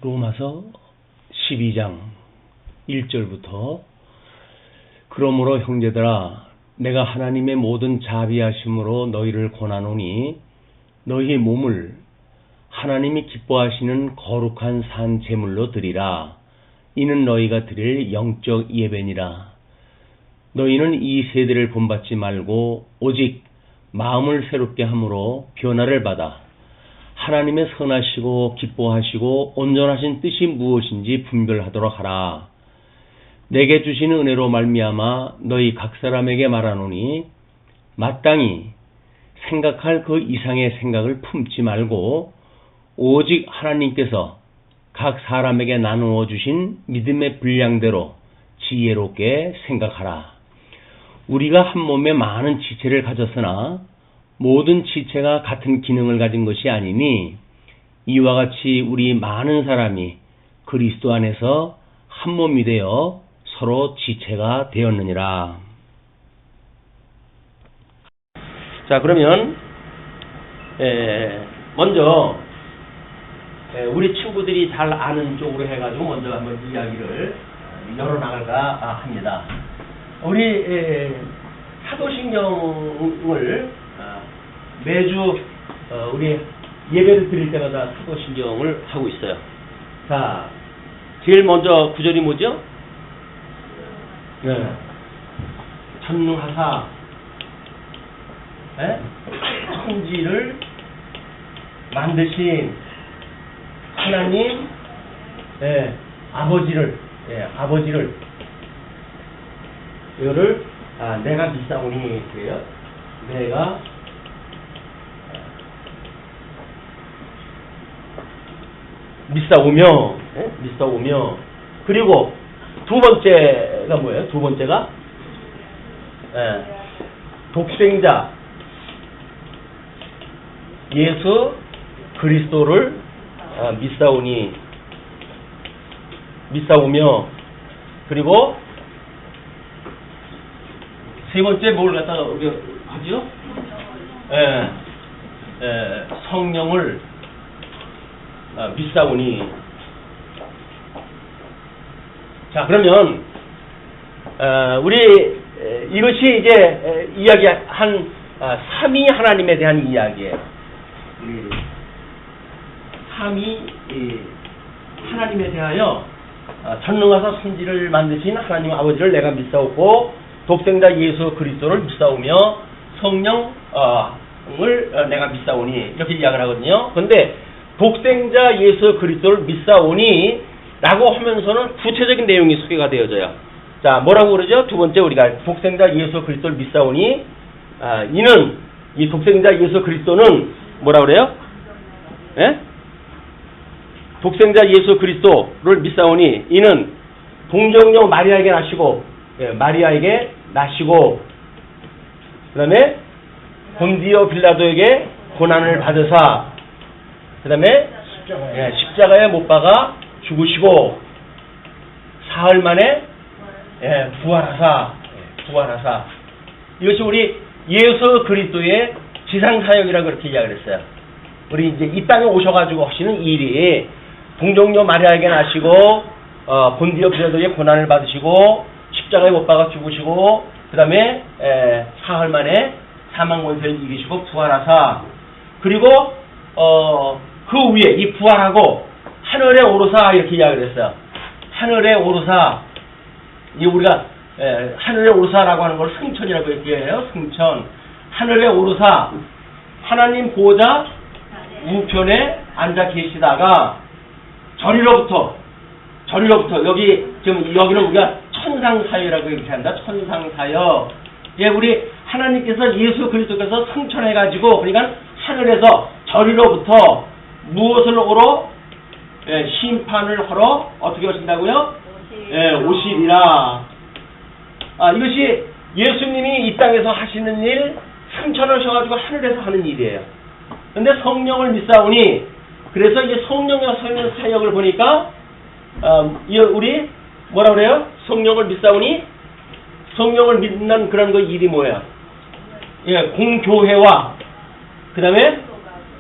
로마서 12장 1절부터 그러므로 형제들아 내가 하나님의 모든 자비하심으로 너희를 권하노니 너희 몸을 하나님이 기뻐하시는 거룩한 산 제물로 드리라. 이는 너희가 드릴 영적 예배니라. 너희는 이 세대를 본받지 말고 오직 마음을 새롭게 함으로 변화를 받아 하나님의 선하시고 기뻐하시고 온전하신 뜻이 무엇인지 분별하도록 하라. 내게 주신 은혜로 말미암아 너희 각 사람에게 말하노니 마땅히 생각할 그 이상의 생각을 품지 말고 오직 하나님께서 각 사람에게 나누어 주신 믿음의 분량대로 지혜롭게 생각하라. 우리가 한 몸에 많은 지체를 가졌으나 모든 지체가 같은 기능을 가진 것이 아니니 이와 같이 우리 많은 사람이 그리스도 안에서 한 몸이 되어 서로 지체가 되었느니라. 자, 그러면 먼저 우리 친구들이 잘 아는 쪽으로 해가지고 먼저 한번 이야기를 열어나갈까 합니다. 우리 사도신경을 매주 우리 예배를 드릴 때마다 사도신경을 하고 있어요. 자, 제일 먼저 구절이 뭐죠? 네. 전능하사 천지를 만드신 하나님 아버지를 이거를 내가 믿사오니 그래요. 내가 믿사오며 그리고 두 번째가 뭐예요? 두 번째가 독생자 예수 그리스도를 믿사오며 그리고 세 번째 뭘 갖다가 하죠? 성령을 믿사오니. 자, 그러면 우리 이것이 이제 이야기한 삼위 하나님에 대한 이야기예요. 우리 삼위 하나님에 대하여 전능하사 천지를 만드신 하나님 아버지를 내가 믿사오고 독생자 예수 그리스도를 믿사오며 성령을 내가 믿사오니 이렇게 이야기를 하거든요. 그런데 독생자 예수 그리스도를 믿사오니 라고 하면서는 구체적인 내용이 소개가 되어져요. 자, 뭐라고 그러죠? 두 번째 우리가 독생자 예수 그리스도를 믿사오니 이는 이 독생자 예수 그리스도는 뭐라 그래요? 독생자 예수 그리스도를 믿사오니 이는 동정녀 마리아에게 나시고 그 다음에 본디오 빌라도에게 고난을 받으사 그 다음에 십자가에 못 박아 죽으시고 사흘 만에 부활하사 이것이 우리 예수 그리스도의 지상사역이라고 그렇게 이야기를 했어요. 우리 이제 이 땅에 오셔가지고 하시는 일이 동정녀 마리아에게 나시고 본디오 빌라도에게 고난을 받으시고 십자가에 못 박아 죽으시고 그 다음에 사흘 만에 사망 권세를 이기시고 부활하사 그리고 그 위에 이 부활하고 하늘에 오르사 이렇게 이야기를 했어요. 하늘에 오르사 이 우리가 하늘에 오르사라고 하는 걸 승천이라고 얘기해요. 승천. 하늘에 오르사 하나님 보좌 우편에 앉아 계시다가 저리로부터 여기 지금 여기는 우리가 천상사역이라고 이렇게 한다. 천상사역. 예, 우리 하나님께서 예수 그리스도께서 승천해가지고 그러니까 하늘에서 저리로부터 무엇을 오러 심판을 하러 어떻게 오신다고요? 오시리라. 이것이 예수님이 이 땅에서 하시는 일 승천하셔가지고 하늘에서 하는 일이에요. 근데 성령을 믿사오니 그래서 이 성령의 사역을 보니까 우리 뭐라 그래요? 성령을 믿사오니 성령을 믿는 그런 거 일이 뭐야? 공교회와 그 다음에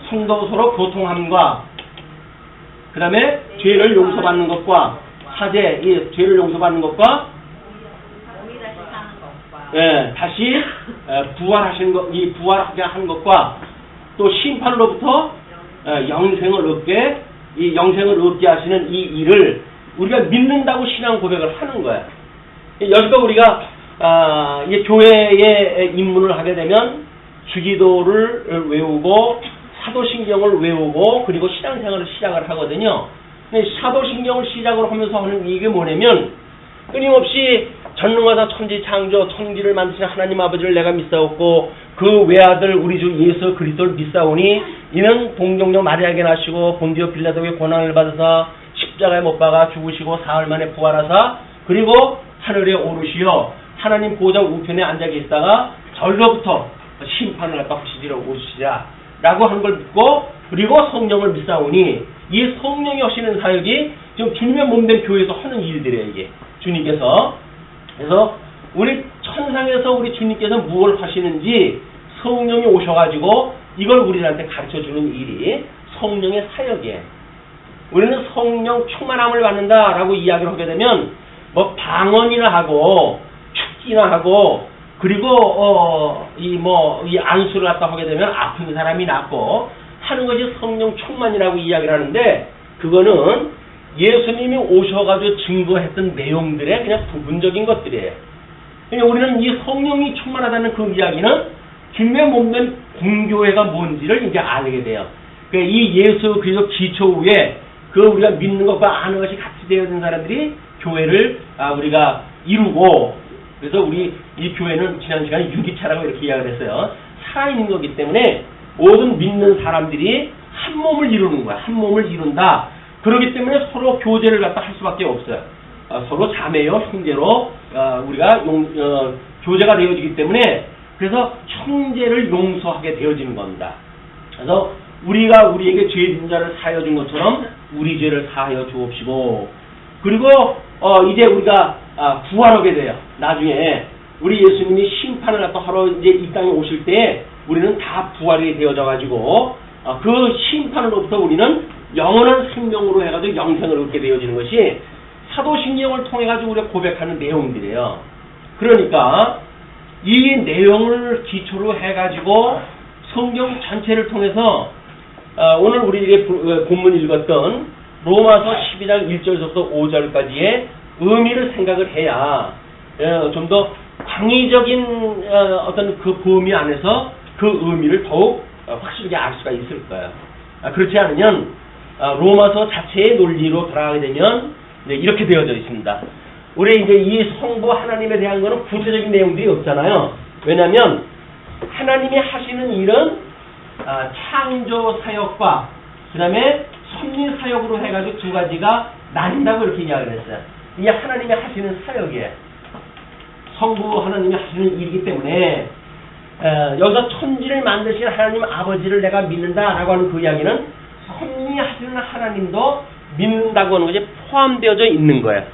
성도 서로 교통함과 그 다음에 죄를 용서받는 것과 사제, 이 죄를 용서받는 것과 예, 다시 부활하신 것, 이 부활하게 한 것과 또 심판으로부터 영생을 얻게, 이 영생을 얻게 하시는 이 일을 우리가 믿는다고 신앙 고백을 하는 거야. 여기서 우리가 이 교회에 입문을 하게 되면 주기도를 외우고 사도신경을 외우고 그리고 신앙생활을 시작을 하거든요. 근데 사도신경을 시작을 하면서 하는 이게 뭐냐면 끊임없이 전능하사 천지창조 천지를 만드신 하나님 아버지를 내가 믿사옵고 그 외아들 우리 주 예수 그리스도를 믿사오니 이는 동정녀 마리아에게 나시고 본디오 빌라도의 고난을 받아서 십자가에 못 박아 죽으시고 사흘 만에 부활하사 그리고 하늘에 오르시어 하나님 보좌 우편에 앉아 계시다가 절로부터 심판을 갖다 하시리라 오시리라 라고 하는 걸 믿고 그리고 성령을 믿사오니 이 성령이 하시는 사역이 지금 주님의 몸된 교회에서 하는 일들이에요. 이게 주님께서. 그래서 우리 천상에서 우리 주님께서 무엇을 하시는지 성령이 오셔가지고 이걸 우리한테 가르쳐주는 일이 성령의 사역이에요. 우리는 성령 충만함을 받는다라고 이야기를 하게 되면 뭐 방언이나 하고 축기나 하고 그리고 이 안수를 갖다 하게 되면 아픈 사람이 낫고 하는 것이 성령 충만이라고 이야기를 하는데 그거는 예수님이 오셔가지고 증거했던 내용들의 그냥 부분적인 것들이에요. 그러니까 우리는 이 성령이 충만하다는 그 이야기는 주님의 몸된 공교회가 뭔지를 이제 알게 돼요. 그러니까 이 예수 그리스도 기초 위에 그 우리가 믿는 것과 아는 것이 같이 되어 있는 사람들이 교회를 우리가 이루고 그래서 우리 이 교회는 지난 시간에 유기차라고 이렇게 이야기를 했어요. 살아있는 거기 때문에 모든 믿는 사람들이 한 몸을 이루는 거야. 한 몸을 이룬다. 그렇기 때문에 서로 교제를 갖다 할 수밖에 없어요. 서로 자매요, 형제로 우리가 교제가 되어지기 때문에 그래서 형제를 용서하게 되어지는 겁니다. 그래서 우리가 우리에게 죄 진 자를 사하여 준 것처럼 우리 죄를 사하여 주옵시고 그리고 이제 우리가 부활하게 돼요. 나중에 우리 예수님이 심판을 갖다 하러 이제 이 땅에 오실 때 우리는 다 부활이 되어져 가지고 그 심판으로부터 우리는 영원한 생명으로 해가지고 영생을 얻게 되어지는 것이 사도신경을 통해 가지고 우리가 고백하는 내용들이에요. 그러니까 이 내용을 기초로 해가지고 성경 전체를 통해서 오늘 우리에게 본문 읽었던 로마서 12장 1절부터 5절까지의 의미를 생각을 해야 좀 더 광의적인 어떤 그 범위 안에서 그 의미를 더욱 확실하게 알 수가 있을 거예요. 그렇지 않으면 로마서 자체의 논리로 돌아가게 되면 이렇게 되어져 있습니다. 우리 이제 이 성부 하나님에 대한 거는 구체적인 내용들이 없잖아요. 왜냐하면 하나님이 하시는 일은 창조 사역과 그 다음에 섭리 사역으로 해가지고 두 가지가 나뉜다고 이렇게 이야기를 했어요. 이게 하나님이 하시는 사역이에요. 성부 하나님이 하시는 일이기 때문에 여기서 천지를 만드신 하나님 아버지를 내가 믿는다라고 하는 그 이야기는 섭리하시는 하나님도 믿는다고 하는 것이 포함되어져 있는 거예요.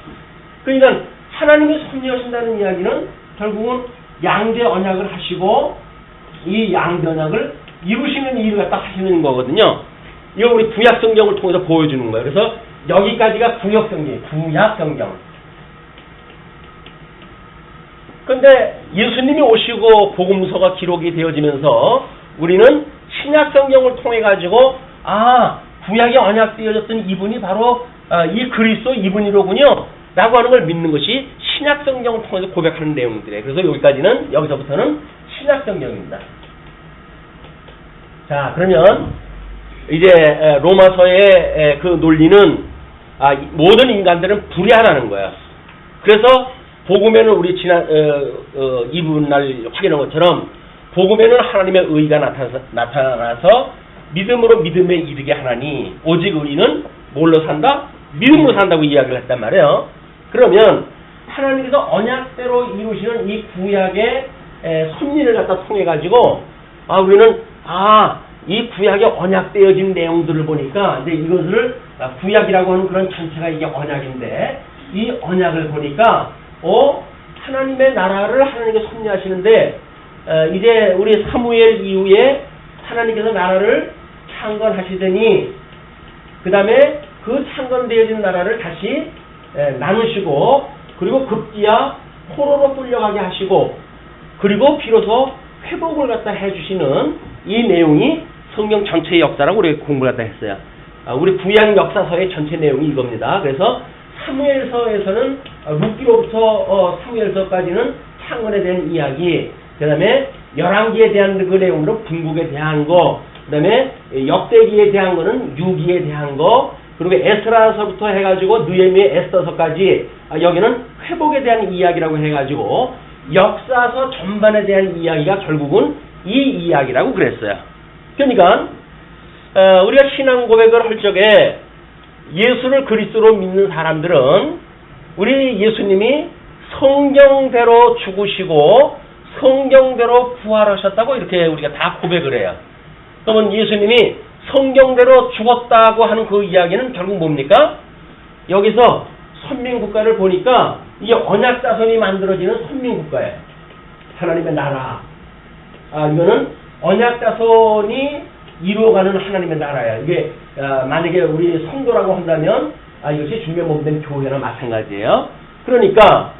그러니까 하나님이 섭리하신다는 이야기는 결국은 양대 언약을 하시고 이 양대 언약을 이루시는 일을 갖다 하시는 거거든요. 이거 우리 구약 성경을 통해서 보여주는 거예요. 그래서 여기까지가 구약 성경, 구약 성경. 근데 예수님이 오시고 복음서가 기록이 되어지면서 우리는 신약 성경을 통해 가지고 구약에 언약되어졌던 이분이 바로 이 그리스도 이분이로군요 라고 하는 걸 믿는 것이 신약 성경을 통해서 고백하는 내용들이에요. 그래서 여기서부터는 신약 성경입니다. 자, 그러면 이제 로마서의 그 논리는 모든 인간들은 불의하다는 거야. 그래서 복음에는 우리 지난 이분 날 확인한 것처럼 복음에는 하나님의 의가 나타나서 믿음으로 믿음에 이르게 하나니 오직 의인은 뭘로 산다? 믿음으로 산다고 이야기를 했단 말이에요. 그러면 하나님께서 언약대로 이루시는 이 구약의 섭리를 갖다 통해 가지고 우리는 이 구약에 언약되어진 내용들을 보니까 이제 이것을 구약이라고 하는 그런 전체가 이게 언약인데 이 언약을 보니까 하나님의 나라를 하나님께 섭리하시는데 이제 우리 사무엘 이후에 하나님께서 나라를 창건하시더니 그 다음에 그 그 창건되어진 나라를 다시 나누시고 그리고 급기야 포로로 끌려가게 하시고 그리고 비로소 회복을 갖다 해주시는 이 내용이 성경 전체의 역사라고 우리가 공부를 갖다 했어요. 우리 구약 역사서의 전체 내용이 이겁니다. 그래서 사무엘서에서는 룻기로부터 사무엘서까지는 창건에 대한 이야기, 그 다음에 열왕기에 대한 그 내용으로 분국에 대한 거, 그 다음에 역대기에 대한 거는 유기에 대한 거, 그리고 에스라서부터 해가지고 느헤미야 에스더서까지 여기는 회복에 대한 이야기라고 해가지고 역사서 전반에 대한 이야기가 결국은 이 이야기라고 그랬어요. 그러니까 우리가 신앙 고백을 할 적에 예수를 그리스도로 믿는 사람들은 우리 예수님이 성경대로 죽으시고 성경대로 부활하셨다고 이렇게 우리가 다 고백을 해요. 그러면 예수님이 성경대로 죽었다고 하는 그 이야기는 결국 뭡니까? 여기서 선민국가를 보니까 이게 언약자손이 만들어지는 선민국가예요. 하나님의 나라. 이거는 언약자손이 이루어가는 하나님의 나라예요. 이게 만약에 우리 성도라고 한다면 이것이 주님의 몸된 교회나 마찬가지예요. 그러니까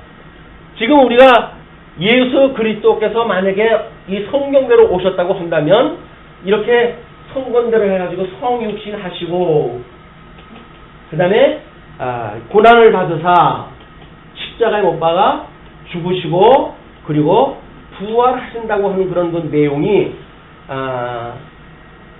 지금 우리가 예수 그리스도께서 만약에 이 성경대로 오셨다고 한다면 이렇게 성건대로 해가지고 성육신 하시고 그 다음에 고난을 받으사 십자가에 못 박아 죽으시고 그리고 부활하신다고 하는 그런 그 내용이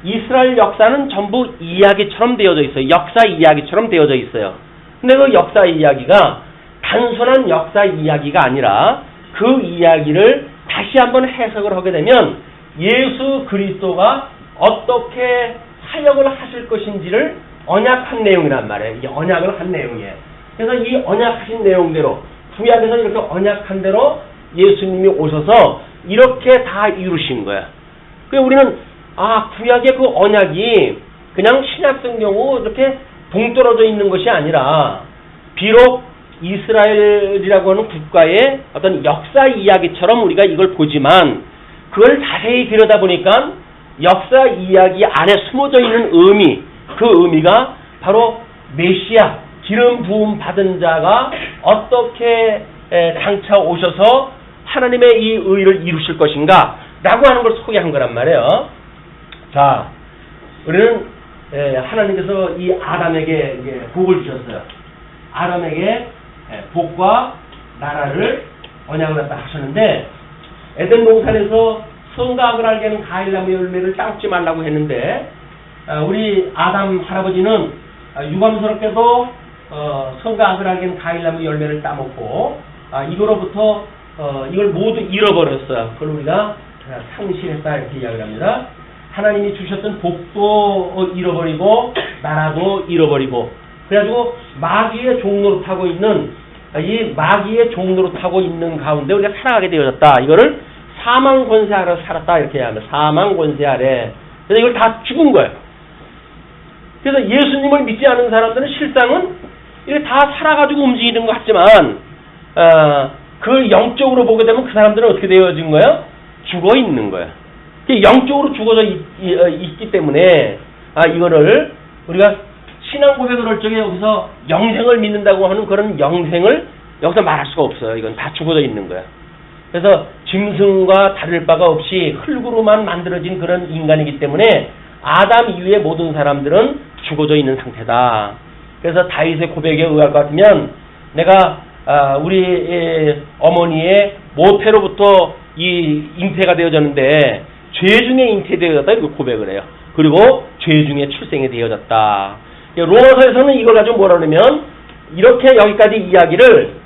이스라엘 역사는 전부 이야기처럼 되어져 있어요. 역사 이야기처럼 되어져 있어요. 근데 그 역사 이야기가 단순한 역사 이야기가 아니라 그 이야기를 다시 한번 해석을 하게 되면 예수 그리스도가 어떻게 사역을 하실 것인지를 언약한 내용이란 말이에요. 이게 언약을 한 내용이에요. 그래서 이 언약하신 내용대로 구약에서 이렇게 언약한 대로 예수님이 오셔서 이렇게 다 이루신 거야. 그래서 우리는 구약의 그 언약이 그냥 신약성경으로 이렇게 동떨어져 있는 것이 아니라 비록 이스라엘이라고 하는 국가의 어떤 역사 이야기처럼 우리가 이걸 보지만 그걸 자세히 들여다보니까 역사 이야기 안에 숨어져 있는 의미, 그 의미가 바로 메시아, 기름 부음 받은 자가 어떻게 장차 오셔서 하나님의 이 의를 이루실 것인가 라고 하는 걸 소개한 거란 말이에요. 자, 우리는 하나님께서 이 아담에게 이제 복을 주셨어요. 아담에게 복과 나라를 언약을 갖다 하셨는데 에덴 동산에서 선과 악을 알게 하는 과일나무 열매를 따먹지 말라고 했는데 우리 아담 할아버지는 유감스럽게도 선과 악을 알게 하는 과일나무 열매를 따먹고 이거로부터 이걸 모두 잃어버렸어요. 그걸 우리가 상실했다 이렇게 이야기를 합니다. 하나님이 주셨던 복도 잃어버리고 나라도 잃어버리고 그래가지고 마귀의 종로로 타고 있는 이 마귀의 종로로 타고 있는 가운데 우리가 살아가게 되어졌다. 이거를 사망 권세 아래 살았다 이렇게 합니다. 사망 권세 아래. 그래서 이걸 다 죽은 거예요. 그래서 예수님을 믿지 않는 사람들은 실상은 이게 다 살아가지고 움직이는 것 같지만 그 영적으로 보게 되면 그 사람들은 어떻게 되어진 거예요? 죽어 있는 거예요. 영적으로 죽어져 있기 때문에 이거를 우리가 신앙 고백을 할 적에 여기서 영생을 믿는다고 하는 그런 영생을 여기서 말할 수가 없어요. 이건 다 죽어져 있는 거야. 그래서 짐승과 다를 바가 없이 흙으로만 만들어진 그런 인간이기 때문에 아담 이후의 모든 사람들은 죽어져 있는 상태다. 그래서 다윗의 고백에 의할 것 같으면 내가 우리 어머니의 모태로부터 이 잉태가 되어졌는데 죄 중에 잉태되어졌다 이렇게 고백을 해요. 그리고 죄 중에 출생이 되어졌다. 로마서에서는 이걸 가지고 뭐라 그러면 이렇게 여기까지 이야기를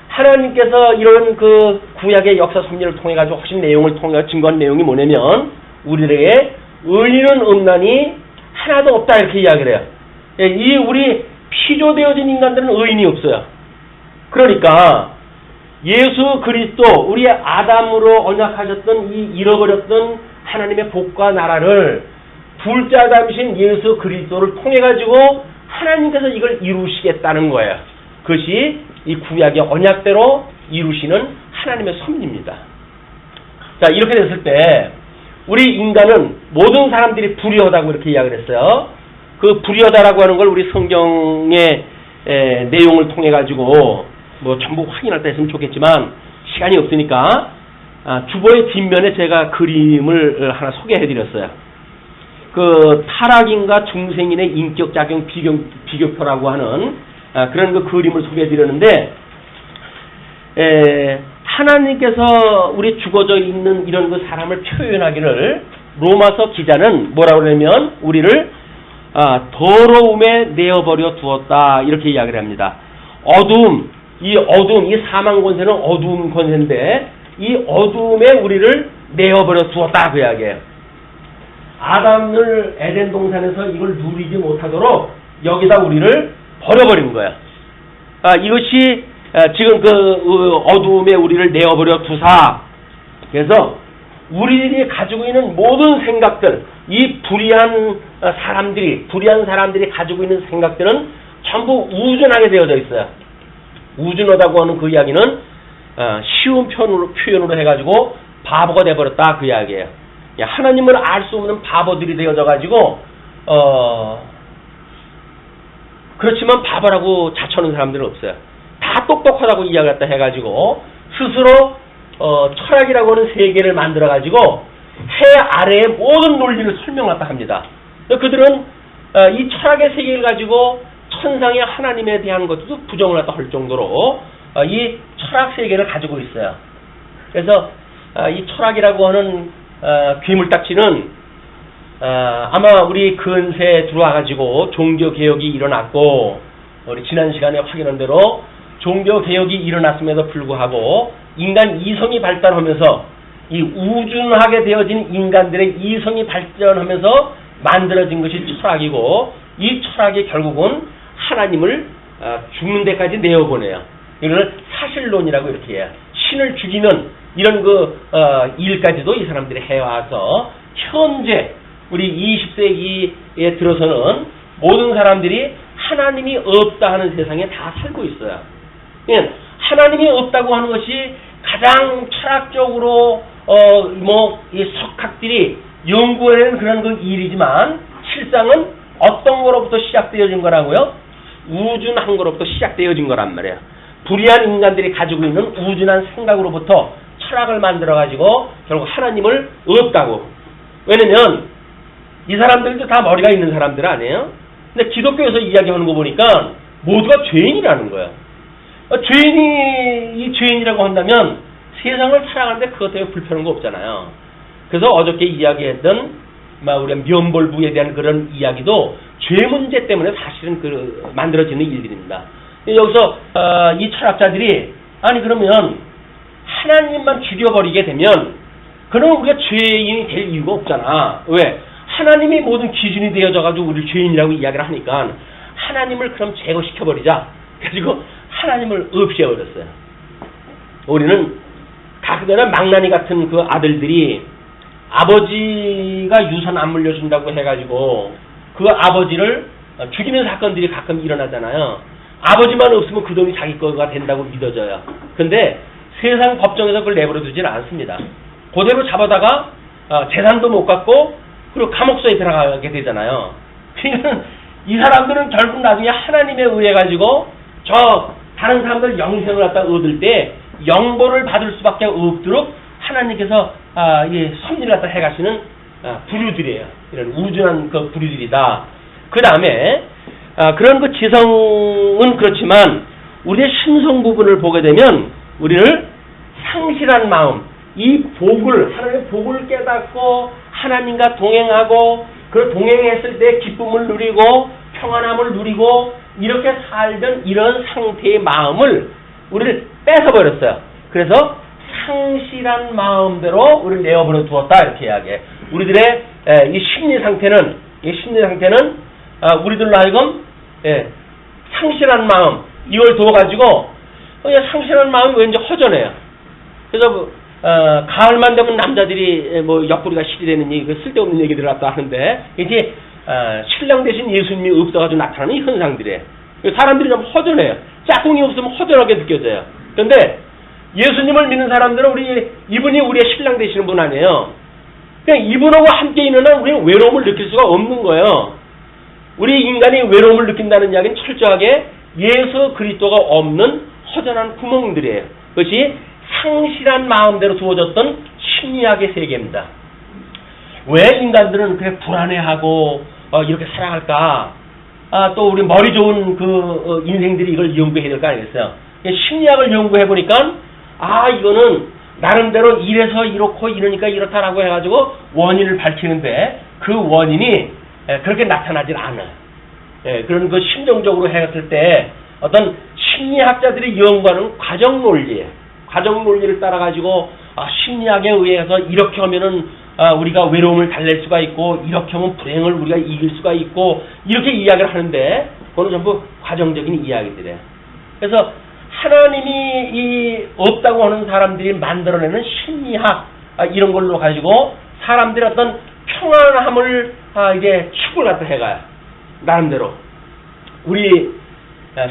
하나님께서 이런 그 구약의 역사 섭리를 통해 가지고 하신 내용을 통해 증거한 내용이 뭐냐면 우리에게 의인은 없나니 하나도 없다 이렇게 이야기를 해요. 이 우리 피조되어진 인간들은 의인이 없어요. 그러니까 예수 그리스도 우리의 아담으로 언약하셨던 이 잃어버렸던 하나님의 복과 나라를 둘째 아담이신 예수 그리스도를 통해 가지고 하나님께서 이걸 이루시겠다는 거예요. 그것이 이 구약의 언약대로 이루시는 하나님의 섭리입니다. 자, 이렇게 됐을 때 우리 인간은 모든 사람들이 불의하다고 이렇게 이야기를 했어요. 그 불의하다라고 하는 걸 우리 성경의 내용을 통해 가지고 뭐 전부 확인할 때 했으면 좋겠지만 시간이 없으니까 주보의 뒷면에 제가 그림을 하나 소개해 드렸어요. 그 타락인과 중생인의 인격작용 비교표라고 하는 그런 그 그림을 소개해 드렸는데 하나님께서 우리 죽어져 있는 이런 그 사람을 표현하기를 로마서 기자는 뭐라고 그러냐면 우리를 더러움에 내어버려 두었다 이렇게 이야기를 합니다. 어두움, 이 사망 권세는 어두움 권세인데 이 어두움에 우리를 내어버려 두었다 그 이야기예요. 아담을 에덴 동산에서 이걸 누리지 못하도록 여기다 우리를 버려버린 거야. 이것이 지금 그 어두움에 우리를 내어버려 두사. 그래서 우리들이 가지고 있는 모든 생각들, 이 불의한 사람들이 가지고 있는 생각들은 전부 우준하게 되어져 있어요. 우준하다고 하는 그 이야기는 쉬운 표현으로 해가지고 바보가 돼버렸다 그 이야기예요. 하나님을 알 수 없는 바보들이 되어져 가지고 그렇지만 바보라고 자처하는 사람들은 없어요. 다 똑똑하다고 이야기했다 해가지고 스스로 철학이라고 하는 세계를 만들어 가지고 해 아래의 모든 논리를 설명했다 합니다. 그들은 이 철학의 세계를 가지고 천상의 하나님에 대한 것도 부정을 했다 할 정도로 이 철학 세계를 가지고 있어요. 그래서 이 철학이라고 하는 괴물딱지는 아마 우리 근세에 들어와 가지고 종교개혁이 일어났고 우리 지난 시간에 확인한 대로 종교개혁이 일어났음에도 불구하고 인간 이성이 발달하면서 이 우준하게 되어진 인간들의 이성이 발전하면서 만들어진 것이 철학이고 이 철학이 결국은 하나님을 죽는 데까지 내어보내요. 이걸 사실론이라고 이렇게 해요. 신을 죽이는 이런 일까지도 이 사람들이 해와서 현재 우리 20세기에 들어서는 모든 사람들이 하나님이 없다 하는 세상에 다 살고 있어요. 하나님이 없다고 하는 것이 가장 철학적으로 이 석학들이 연구해낸 그런 그 일이지만 실상은 어떤 거로부터 시작되어진 거라고요? 우준한 거로부터 시작되어진 거란 말이에요. 불의한 인간들이 가지고 있는 우준한 생각으로부터 철학을 만들어가지고 결국 하나님을 없다고. 왜냐면 이 사람들도 다 머리가 있는 사람들 아니에요? 근데 기독교에서 이야기하는 거 보니까 모두가 죄인이라는 거예요. 이 죄인이라고 한다면 세상을 살아가는데 그것 때문에 불편한 거 없잖아요. 그래서 어저께 이야기했던 우리가 면벌부에 대한 그런 이야기도 죄 문제 때문에 사실은 만들어지는 일들입니다. 여기서 이 철학자들이 아니 그러면 하나님만 죽여버리게 되면 그러면 우리가 죄인이 될 이유가 없잖아. 왜? 하나님이 모든 기준이 되어져가지고 우리를 죄인이라고 이야기를 하니까 하나님을 그럼 제거시켜버리자. 그래가지고 하나님을 없애버렸어요. 우리는 가끔가다 망나니 같은 그 아들들이 아버지가 유산 안 물려준다고 해가지고 그 아버지를 죽이는 사건들이 가끔 일어나잖아요. 아버지만 없으면 그 돈이 자기 거가 된다고 믿어져요. 근데 세상 법정에서 그걸 내버려 두질 않습니다. 그대로 잡아다가 재산도 못 갖고 그리고 감옥소에 들어가게 되잖아요. 그러니까 이 사람들은 결국 나중에 하나님에 의해 가지고 다른 사람들 영생을 갖다 얻을 때 영보를 받을 수밖에 없도록 하나님께서 섭리를 갖다 해가시는 부류들이에요. 이런 우준한 그 부류들이다. 그 다음에 그런 그 지성은 그렇지만 우리의 심성 부분을 보게 되면 우리를 상실한 마음, 이 하나님의 복을 깨닫고 하나님과 동행하고 그 동행했을 때 기쁨을 누리고 평안함을 누리고 이렇게 살던 이런 상태의 마음을 우리를 뺏어버렸어요. 그래서 상실한 마음대로 우리를 내어버려 두었다 이렇게 이야기해. 우리들의 이 심리 상태는 우리들로 하여금 상실한 마음 이걸 둬가지고 상실한 마음이 왠지 허전해요. 그래서 가을만 되면 남자들이 옆구리가 실이 되는 쓸데없는 얘기들을 갖다 하는데 이제 신랑 대신 예수님이 없어가지고 나타나는 이 현상들이에요. 사람들이 좀 허전해요. 짝꿍이 없으면 허전하게 느껴져요. 그런데 예수님을 믿는 사람들은 이분이 우리의 신랑 되시는 분 아니에요. 그냥 이분하고 함께 있는 한 우리는 외로움을 느낄 수가 없는 거예요. 우리 인간이 외로움을 느낀다는 이야기는 철저하게 예수 그리스도가 없는 허전한 구멍들이에요. 그것이 상실한 마음대로 두어졌던 심리학의 세계입니다. 왜 인간들은 그렇게 불안해하고 이렇게 살아갈까? 또 우리 머리 좋은 그 인생들이 이걸 연구해야 될 거 아니겠어요? 심리학을 연구해 보니까 이거는 나름대로 이래서 이렇고 이러니까 이렇다라고 해가지고 원인을 밝히는데 그 원인이 그렇게 나타나질 않아요. 그런 그 심정적으로 해갔을 때 어떤 심리학자들이 연구하는 과정 논리예요. 과정 논리를 따라가지고 심리학에 의해서 이렇게 하면은 우리가 외로움을 달랠 수가 있고 이렇게 하면 불행을 우리가 이길 수가 있고 이렇게 이야기를 하는데 그거는 전부 과정적인 이야기들이에요. 그래서 하나님이 없다고 하는 사람들이 만들어내는 심리학 이런 걸로 가지고 사람들이 어떤 평안함을 이제 축을 갖다 해가요. 나름대로 우리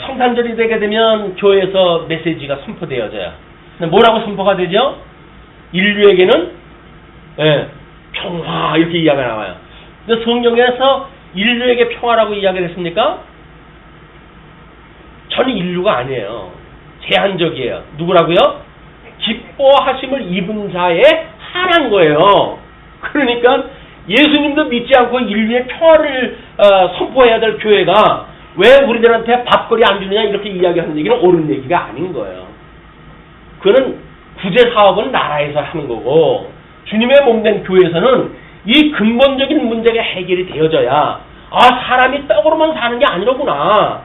성탄절이 되게 되면 교회에서 메시지가 선포되어져요. 근데 뭐라고 선포가 되죠? 인류에게는 평화 이렇게 이야기가 나와요. 근데 성경에서 인류에게 평화라고 이야기를 했습니까? 전 인류가 아니에요. 제한적이에요. 누구라고요? 기뻐하심을 입은 자에 한한 거예요. 그러니까 예수님도 믿지 않고 인류의 평화를 선포해야 될 교회가 왜 우리들한테 밥거리 안 주느냐 이렇게 이야기하는 얘기는 옳은 얘기가 아닌 거예요. 그거는 구제 사업은 나라에서 하는 거고 주님의 몸된 교회에서는 이 근본적인 문제가 해결이 되어져야 사람이 떡으로만 사는 게 아니로구나.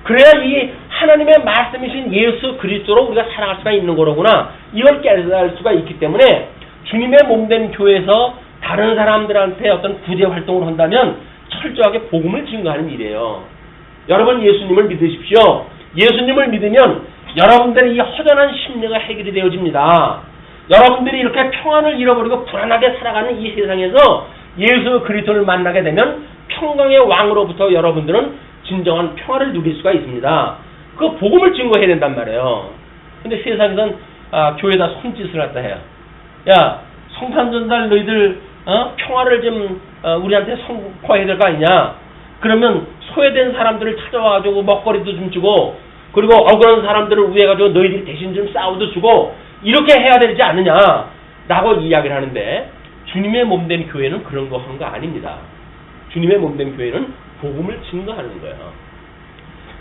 그래야 이 하나님의 말씀이신 예수 그리스도로 우리가 살아갈 수가 있는 거로구나. 이걸 깨달을 수가 있기 때문에 주님의 몸된 교회에서 다른 사람들한테 어떤 구제 활동을 한다면 철저하게 복음을 증거하는 일이에요. 여러분 예수님을 믿으십시오. 예수님을 믿으면 여러분들의 이 허전한 심리가 해결이 되어집니다. 여러분들이 이렇게 평안을 잃어버리고 불안하게 살아가는 이 세상에서 예수 그리스도를 만나게 되면 평강의 왕으로부터 여러분들은 진정한 평화를 누릴 수가 있습니다. 그 복음을 증거해야 된단 말이에요. 근데 세상에선 교회에다 손짓을 갖다 해요. 야, 성탄전날 너희들 평화를 좀 우리한테 선포해야 될 거 아니냐? 그러면 소외된 사람들을 찾아와가지고 먹거리도 좀 주고 그리고 억울한 사람들을 위해가지고 너희들이 대신 좀 싸우도 주고 이렇게 해야 되지 않느냐? 라고 이야기를 하는데 주님의 몸된 교회는 그런 거 한 거 아닙니다. 주님의 몸된 교회는 복음을 증거하는 거예요.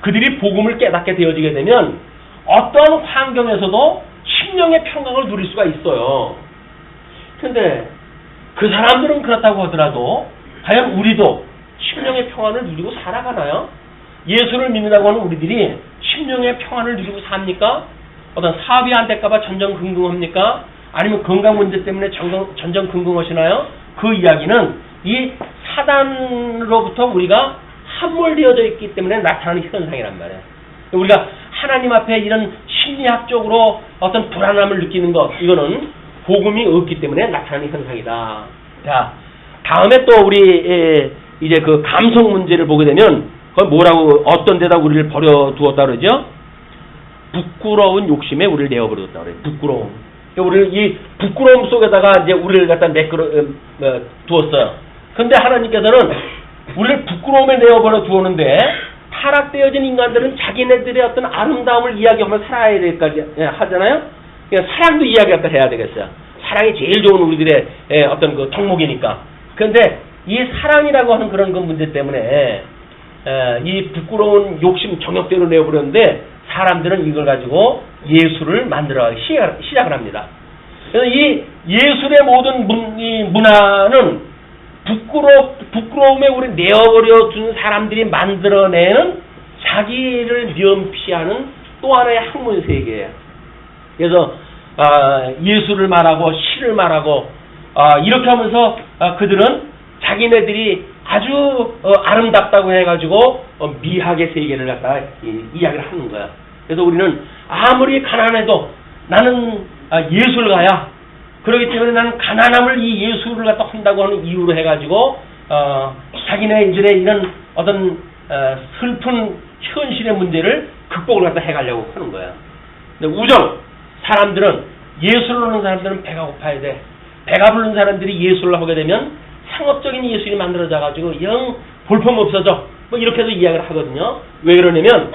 그들이 복음을 깨닫게 되어지게 되면 어떠한 환경에서도 심령의 평강을 누릴 수가 있어요. 근데 그 사람들은 그렇다고 하더라도 과연 우리도 심령의 평안을 누리고 살아가나요? 예수를 믿는다고 하는 우리들이 심령의 평안을 누리고 삽니까? 어떤 사업이 안 될까봐 전전긍긍합니까? 아니면 건강 문제 때문에 전전긍긍하시나요? 그 이야기는 이 사단으로부터 우리가 함몰되어져 있기 때문에 나타나는 현상이란 말이에요. 우리가 하나님 앞에 이런 심리학적으로 어떤 불안함을 느끼는 것, 이거는 복음이 없기 때문에 나타나는 현상이다. 자, 다음에 또 우리 이제 그 감성 문제를 보게 되면 그건 뭐라고 어떤 데다 우리를 버려두었다 그러죠? 부끄러운 욕심에 우리를 내어버렸다 그래요. 부끄러움. 우리를 이 부끄러움 속에다가 이제 우리를 갖다 두었어요. 근데 하나님께서는 우리를 부끄러움에 내어버려 두었는데 타락되어진 인간들은 자기네들의 어떤 아름다움을 이야기하면 살아야 될까지 하잖아요. 그러니까 사랑도 이야기했다 해야 되겠어요. 사랑이 제일 좋은 우리들의 어떤 그 덕목이니까. 그런데 이 사랑이라고 하는 그런 그 문제 때문에 이 부끄러운 욕심 정욕대로 내어버렸는데 사람들은 이걸 가지고 예술을 만들어가기 시작을 합니다. 그래서 이 예술의 모든 문화는 부끄러움에 우리 내어버려 둔 사람들이 만들어내는 자기를 면피하는 또 하나의 학문 세계예요. 그래서 예술을 말하고 시를 말하고 이렇게 하면서 그들은 자기네들이 아주 아름답다고 해가지고 미학의 세계를 갖다가 이야기를 하는 거야. 그래서 우리는 아무리 가난해도 나는 예술가야. 그렇기 때문에 나는 가난함을 이 예술을 갖다 한다고 하는 이유로 해가지고 자기네들의 이런 어떤 슬픈 현실의 문제를 극복을 갖다 해가려고 하는 거야. 근데 사람들은 예술을 하는 사람들은 배가 고파야 돼. 배가 부른 사람들이 예술을 하게 되면 상업적인 예술이 만들어져 가지고 영 볼품 없어져. 뭐 이렇게 해서 이야기를 하거든요. 왜 그러냐면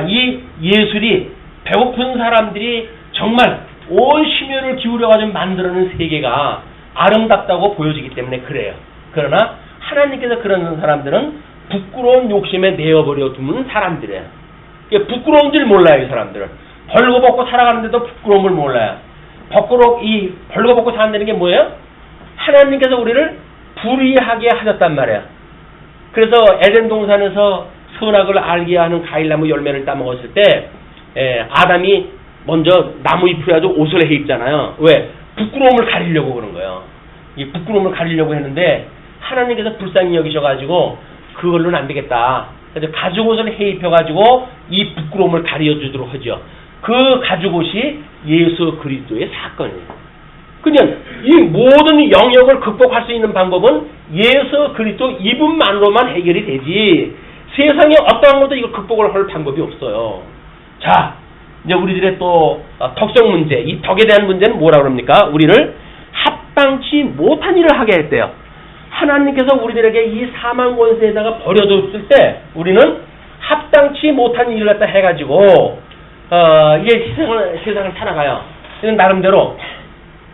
이 예술이 배고픈 사람들이 정말 온 심혈을 기울여가지고 만들어낸 세계가 아름답다고 보여지기 때문에 그래요. 그러나 하나님께서 그런 사람들은 부끄러운 욕심에 내어버려 두는 사람들이에요. 부끄러운 줄 몰라요. 이 사람들은 벌거벗고 살아가는데도 부끄러움을 몰라요. 벌거벗고 산다는 게 뭐예요? 하나님께서 우리를 불의하게 하셨단 말이에요. 그래서 에덴 동산에서 선악을 알게 하는 과일나무 열매를 따먹었을 때 아담이 먼저 나무 잎을 가지고 옷을 해 입잖아요. 왜? 부끄러움을 가리려고 그런 거예요. 이 부끄러움을 가리려고 했는데 하나님께서 불쌍히 여기셔가지고 그걸로는 안 되겠다. 그래서 가죽옷을 해 입혀가지고 이 부끄러움을 가려주도록 하죠. 그 가죽옷이 예수 그리스도의 사건이에요. 그냥 이 모든 영역을 극복할 수 있는 방법은 예수 그리스도 이분만으로만 해결이 되지 세상에 어떠한 것도 이거 극복을 할 방법이 없어요. 자, 이제 우리들의 또 덕성 문제, 이 덕에 대한 문제는 뭐라고 합니까? 우리를 합당치 못한 일을 하게 했대요. 하나님께서 우리들에게 이 사망 권세에다가 버려줬을 때 우리는 합당치 못한 일을 갖다 해가지고 이게 세상을 살아가요. 나름대로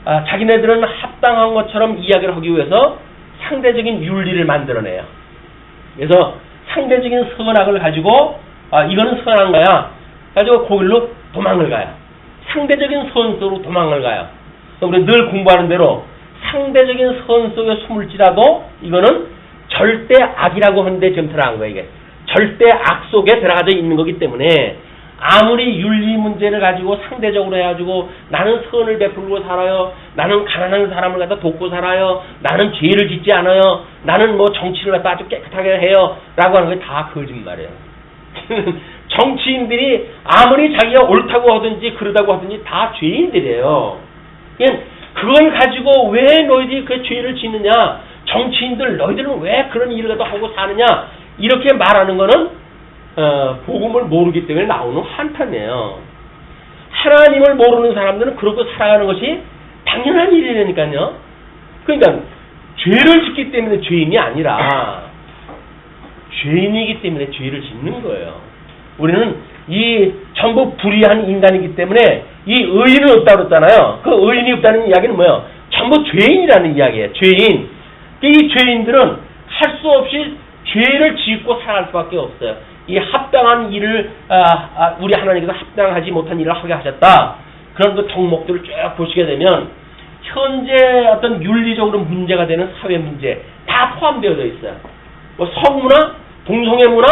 자기네들은 합당한 것처럼 이야기를 하기 위해서 상대적인 윤리를 만들어내요. 그래서 상대적인 선악을 가지고 이거는 선한 거야. 가지고 거길로 도망을 가요. 상대적인 선 속으로 도망을 가요. 우리 늘 공부하는 대로 상대적인 선 속에 숨을지라도 이거는 절대 악이라고 하는데 지금 들어간 거예요. 이게 절대 악 속에 들어가져 있는 거기 때문에 아무리 윤리 문제를 가지고 상대적으로 해가지고 나는 선을 베풀고 살아요. 나는 가난한 사람을 갖다 돕고 살아요. 나는 죄를 짓지 않아요. 나는 뭐 정치를 갖다 아주 깨끗하게 해요. 라고 하는 게 다 거짓말이에요. 정치인들이 아무리 자기가 옳다고 하든지 그러다고 하든지 다 죄인들이에요. 그걸 가지고 왜 너희들이 그 죄를 짓느냐? 정치인들 너희들은 왜 그런 일을 갖다 하고 사느냐? 이렇게 말하는 거는 복음을 모르기 때문에 나오는 한탄이에요. 하나님을 모르는 사람들은 그렇게 살아가는 것이 당연한 일이라니까요. 그러니까 죄를 짓기 때문에 죄인이 아니라 죄인이기 때문에 죄를 짓는 거예요. 우리는 이 전부 불의한 인간이기 때문에 이 의인은 없다고 그랬잖아요. 그 의인이 없다는 이야기는 뭐예요? 전부 죄인이라는 이야기예요. 죄인. 이 죄인들은 할 수 없이 죄를 짓고 살아갈 수밖에 없어요. 이 합당한 일을 우리 하나님께서 합당하지 못한 일을 하게 하셨다. 그런 그 덕목들을 쭉 보시게 되면 현재 어떤 윤리적으로 문제가 되는 사회 문제 다 포함되어 있어요. 뭐 성문화, 동성애 문화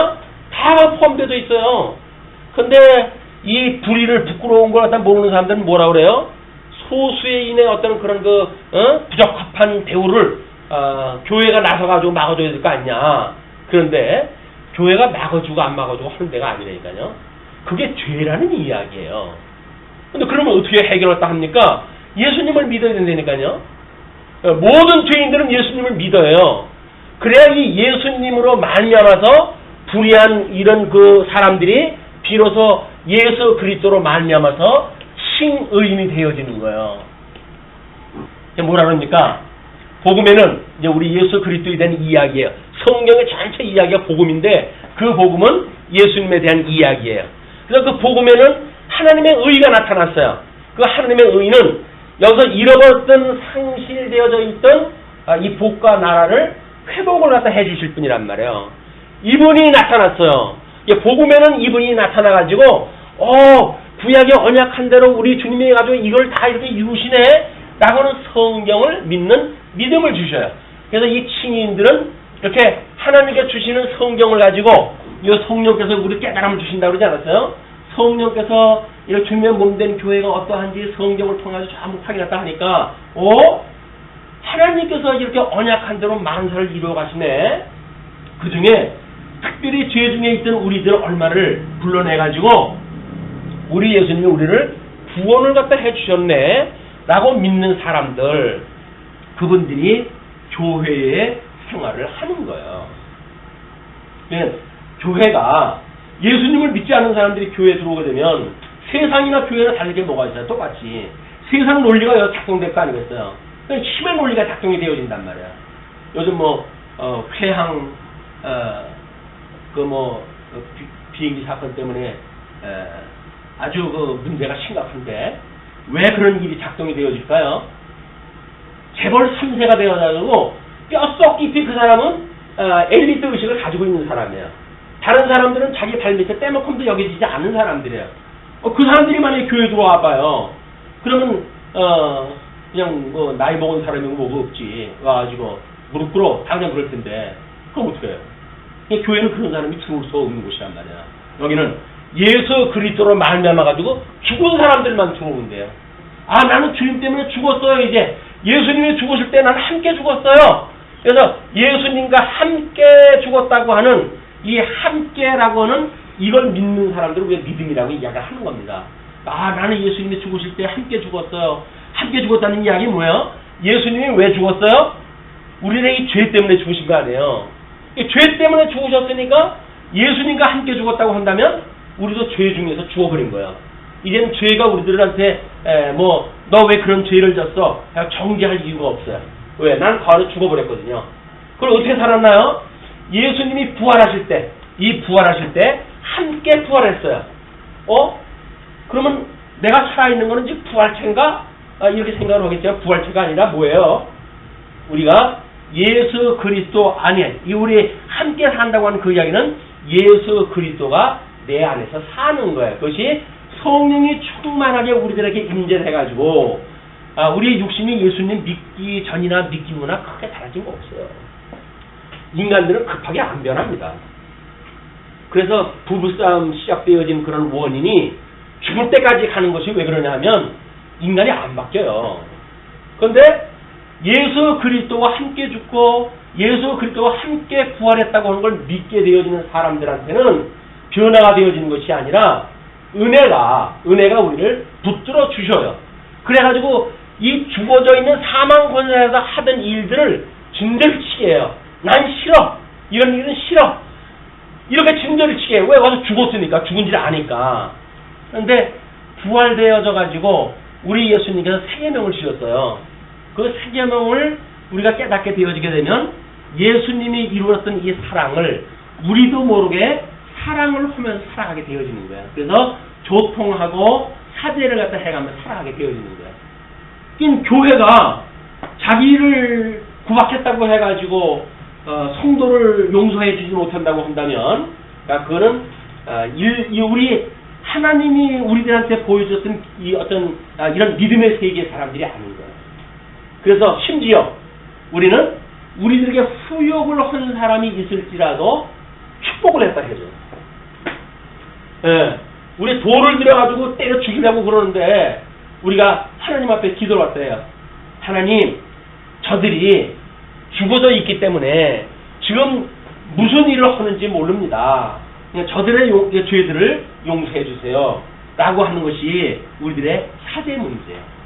다 포함되어 있어요. 근데 이 불의를 부끄러운 걸 갖다 모르는 사람들은 뭐라 그래요? 소수인의 어떤 그런 부적합한 대우를 교회가 나서가지고 막아줘야 될 거 아니냐. 그런데 교회가 막아주고 안 막아주고 하는 데가 아니라니까요. 그게 죄라는 이야기예요. 근데 그러면 어떻게 해결했다 합니까? 예수님을 믿어야 된다니까요. 모든 죄인들은 예수님을 믿어요. 그래야 이 예수님으로 말미암아서 불의한 이런 그 사람들이 비로소 예수 그리스도로 말미암아서 칭의인이 되어지는 거예요. 뭐라 그럽니까? 복음에는 이제 우리 예수 그리스도에 대한 이야기예요. 성경의 전체 이야기가 복음인데 그 복음은 예수님에 대한 이야기예요. 그래서 그 복음에는 하나님의 의가 나타났어요. 그 하나님의 의는 여기서 잃어버렸던 상실되어져 있던 이 복과 나라를 회복을 갖다 해주실 분이란 말이에요. 이분이 나타났어요. 복음에는 이분이 나타나가지고 구약의 언약한 대로 우리 주님이 해가지고 이걸 다 이렇게 이루시네 라고는 성경을 믿는 믿음을 주셔요. 그래서 이 칭의인들은 이렇게 하나님께 주시는 성경을 가지고 이 성령께서 우리 깨달음을 주신다고 그러지 않았어요? 성령께서 이렇게 주님의 몸된 교회가 어떠한지 성경을 통해서 전부 확인했다 하니까 하나님께서 이렇게 언약한 대로 만사를 이루어 가시네. 그 중에 특별히 죄 중에 있던 우리들 얼마를 불러내가지고 우리 예수님이 우리를 구원을 갖다 해주셨네 라고 믿는 사람들, 그분들이 교회의 생활을 하는 거예요. 교회가 예수님을 믿지 않는 사람들이 교회에 들어오게 되면 세상이나 교회는 다르게 뭐가 있어요? 똑같이 세상 논리가 여기 작동될 거 아니겠어요? 힘의 논리가 작동이 되어진단 말이야. 요즘 회항 비행기 사건 때문에 아주 문제가 심각한데 왜 그런 일이 작동이 되어질까요? 재벌 3세가 되어가지고 뼛속 깊이 그 사람은 엘리트 의식을 가지고 있는 사람이에요. 다른 사람들은 자기 발밑에 때만큼도 여겨지지 않는 사람들이에요. 그 사람들이 만약에 교회 들어와 봐요. 그러면 그냥 나이 먹은 사람이 뭐가 없지. 와가지고 무릎 꿇어 당장 그럴 텐데 그럼 어떻게 해요? 교회는 그런 사람이 들어올 수 없는 곳이란 말이야. 여기는 예수 그리스도로 말미암아가지고 죽은 사람들만 들어오는데요. 아, 나는 주님 때문에 죽었어요. 이제 예수님이 죽으실 때 나는 함께 죽었어요. 그래서 예수님과 함께 죽었다고 하는 이 함께라고 하는 이걸 믿는 사람들은 왜 믿음이라고 이야기를 하는 겁니다. 아, 나는 예수님이 죽으실 때 함께 죽었어요. 함께 죽었다는 이야기 뭐예요? 예수님이 왜 죽었어요? 우리는 이 죄 때문에 죽으신 거 아니에요. 이 죄 때문에 죽으셨으니까 예수님과 함께 죽었다고 한다면 우리도 죄 중에서 죽어버린 거예요. 이제는 죄가 우리들한테 너 왜 그런 죄를 졌어? 정죄할 이유가 없어요. 왜? 난 그 안에 죽어버렸거든요. 그걸 어떻게 살았나요? 예수님이 부활하실 때, 부활하실 때 함께 부활했어요. 그러면 내가 살아있는 거는 지금 부활체인가? 이렇게 생각을 하겠지만 부활체가 아니라 뭐예요? 우리가 예수 그리스도 안에, 우리 함께 산다고 하는 그 이야기는 예수 그리스도가 내 안에서 사는 거예요. 그것이 성령이 충만하게 우리들에게 임재를 해가지고 우리의 육신이 예수님 믿기 전이나 믿기 후나 크게 달라진 거 없어요. 인간들은 급하게 안 변합니다. 그래서 부부싸움 시작되어진 그런 원인이 죽을 때까지 가는 것이 왜 그러냐 하면 인간이 안 바뀌어요. 그런데 예수 그리스도와 함께 죽고 예수 그리스도와 함께 부활했다고 하는 걸 믿게 되어지는 사람들한테는 변화가 되어지는 것이 아니라 은혜가 우리를 붙들어 주셔요. 그래가지고 이 죽어져 있는 사망 권세에서 하던 일들을 진절치게 해요. 난 싫어. 이런 일은 싫어. 이렇게 진절을 치게 해요. 왜? 와서 죽었으니까. 죽은 줄 아니까. 그런데 부활되어져 가지고 우리 예수님께서 새 계명을 주셨어요. 그 새 계명을 우리가 깨닫게 되어지게 되면 예수님이 이루었던 이 사랑을 우리도 모르게 사랑을 하면서 살아가게 되어지는 거예요. 그래서 조통하고 사죄를 갖다 해가면서 살아가게 되어지는 거예요. 그러니까 교회가 자기를 구박했다고 해가지고 성도를 용서해 주지 못한다고 한다면 그거는 우리 하나님이 우리들한테 보여줬던 이 어떤 이런 믿음의 세계의 사람들이 아닌 거예요. 그래서 심지어 우리는 우리들에게 후욕을 한 사람이 있을지라도 축복을 했다 해줘요. 예, 우리 돌을 들여가지고 때려 죽이려고 그러는데 우리가 하나님 앞에 기도를 왔대요. 하나님, 저들이 죽어져 있기 때문에 지금 무슨 일을 하는지 모릅니다. 저들의 죄들을 용서해 주세요. 라고 하는 것이 우리들의 사죄 문제예요.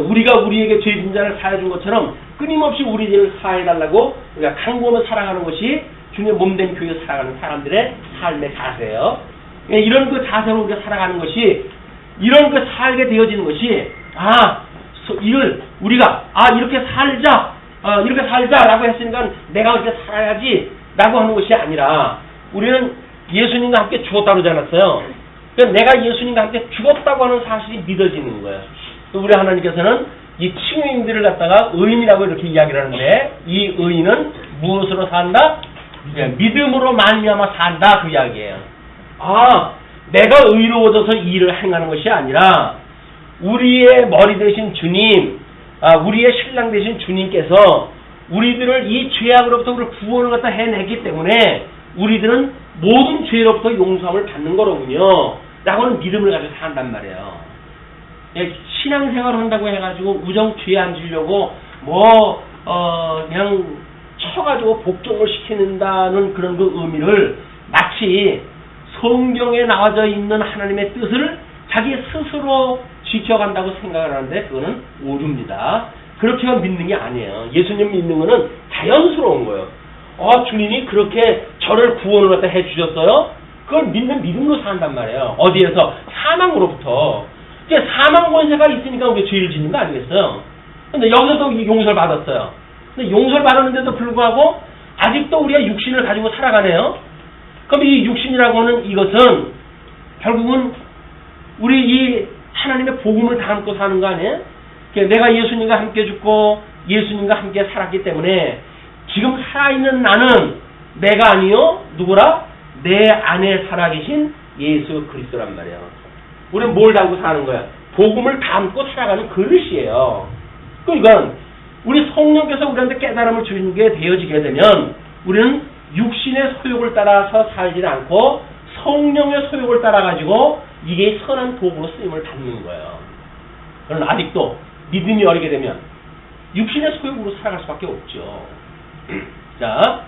우리가 우리에게 죄진 자를 사해준 것처럼 끊임없이 우리들을 사해달라고 우리가 간구하며 살아가는 것이 주님의 몸된 교회에 살아가는 사람들의 삶의 자세예요. 이런 그 자세로 우리가 살아가는 것이, 이런 그 살게 되어지는 것이, 우리가 이렇게 살자라고 했으니까 내가 그렇게 살아야지 라고 하는 것이 아니라 우리는 예수님과 함께 죽었다고 그러지 않았어요. 그러니까 내가 예수님과 함께 죽었다고 하는 사실이 믿어지는 거예요. 우리 하나님께서는 이 칭의인들을 갖다가 의인이라고 이렇게 이야기를 하는데, 이 의인은 무엇으로 산다? 믿음으로 말미암아 산다, 그 이야기예요. 내가 의로워져서 이 일을 행하는 것이 아니라 우리의 머리 되신 주님, 우리의 신랑 되신 주님께서 우리들을 이 죄악으로부터 우리를 구원을 갖다 해내기 때문에 우리들은 모든 죄로부터 용서함을 받는 거로군요 라고 하는 믿음을 가지고 산단 말이에요. 신앙생활을 한다고 해가지고 우정 죄 안 지려고 그냥 쳐가지고 복종을 시키는다는 그런 그 의미를 마치 성경에 나와져 있는 하나님의 뜻을 자기 스스로 지켜간다고 생각을 하는데 그거는 오류입니다. 그렇게만 믿는 게 아니에요. 예수님 믿는 거는 자연스러운 거예요. 주님이 그렇게 저를 구원을 갖다 해주셨어요? 그걸 믿는 믿음으로 산단 말이에요. 어디에서? 사망으로부터. 이제 사망 권세가 있으니까 우리가 죄를 짓는 거 아니겠어요? 근데 여기서도 용서를 받았어요. 근데 용서를 받았는데도 불구하고 아직도 우리가 육신을 가지고 살아가네요. 그럼 이 육신이라고 하는 이것은 결국은 우리 이 하나님의 복음을 담고 사는 거 아니에요? 내가 예수님과 함께 죽고 예수님과 함께 살았기 때문에 지금 살아있는 나는 내가 아니요 누구라? 내 안에 살아계신 예수 그리스도란 말이에요. 우리는 뭘 담고 사는 거야? 복음을 담고 살아가는 그릇이에요. 그러니까 우리 성령께서 우리한테 깨달음을 주는 게 되어지게 되면 우리는 육신의 소욕을 따라서 살지 않고 성령의 소욕을 따라가지고 이게 선한 도구로 쓰임을 받는 거예요. 그러나 아직도 믿음이 어리게 되면 육신의 소욕으로 살아갈 수밖에 없죠. 자,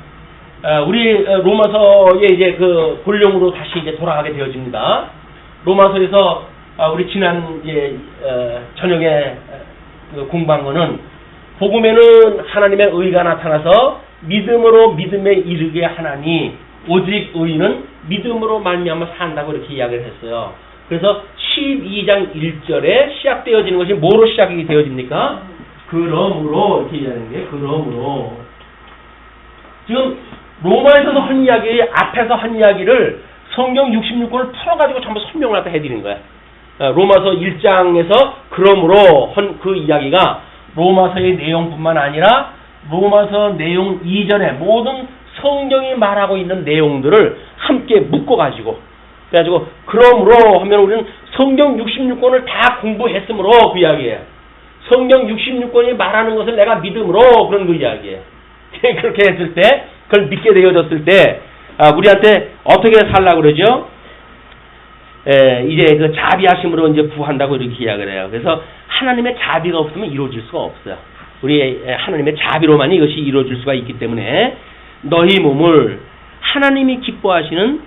우리 로마서의 이제 그 본령으로 다시 이제 돌아가게 되어집니다. 로마서에서 우리 지난 이제 저녁에 공부한 거는 복음에는 하나님의 의가 나타나서 믿음으로 믿음에 이르게 하나니 오직 의인은 믿음으로 말미암아 산다고 이렇게 이야기를 했어요. 그래서 12장 1절에 시작되어지는 것이 뭐로 시작이 되어집니까? 그러므로 이렇게 이야기하는 게 그러므로 지금 로마에서도 한 이야기 앞에서 한 이야기를 성경 66권을 풀어가지고 전부 설명을 갖다 해드리는 거야. 로마서 1장에서 그러므로 한 그 이야기가 로마서의 내용뿐만 아니라 로마서 내용 이전에 모든 성경이 말하고 있는 내용들을 함께 묶어가지고 그래가지고 그러므로 하면 우리는 성경 66권을 다 공부했으므로 그 이야기예요. 성경 66권이 말하는 것을 내가 믿음으로 그런 그 이야기예요. 그렇게 했을 때 그걸 믿게 되어졌을 때 우리한테 어떻게 살라고 그러죠? 이제 그 자비하심으로 이제 구한다고 이렇게 이야기를 해요. 그래서 하나님의 자비가 없으면 이루어질 수가 없어요. 우리 하나님의 자비로만 이것이 이루어질 수가 있기 때문에 너희 몸을 하나님이 기뻐하시는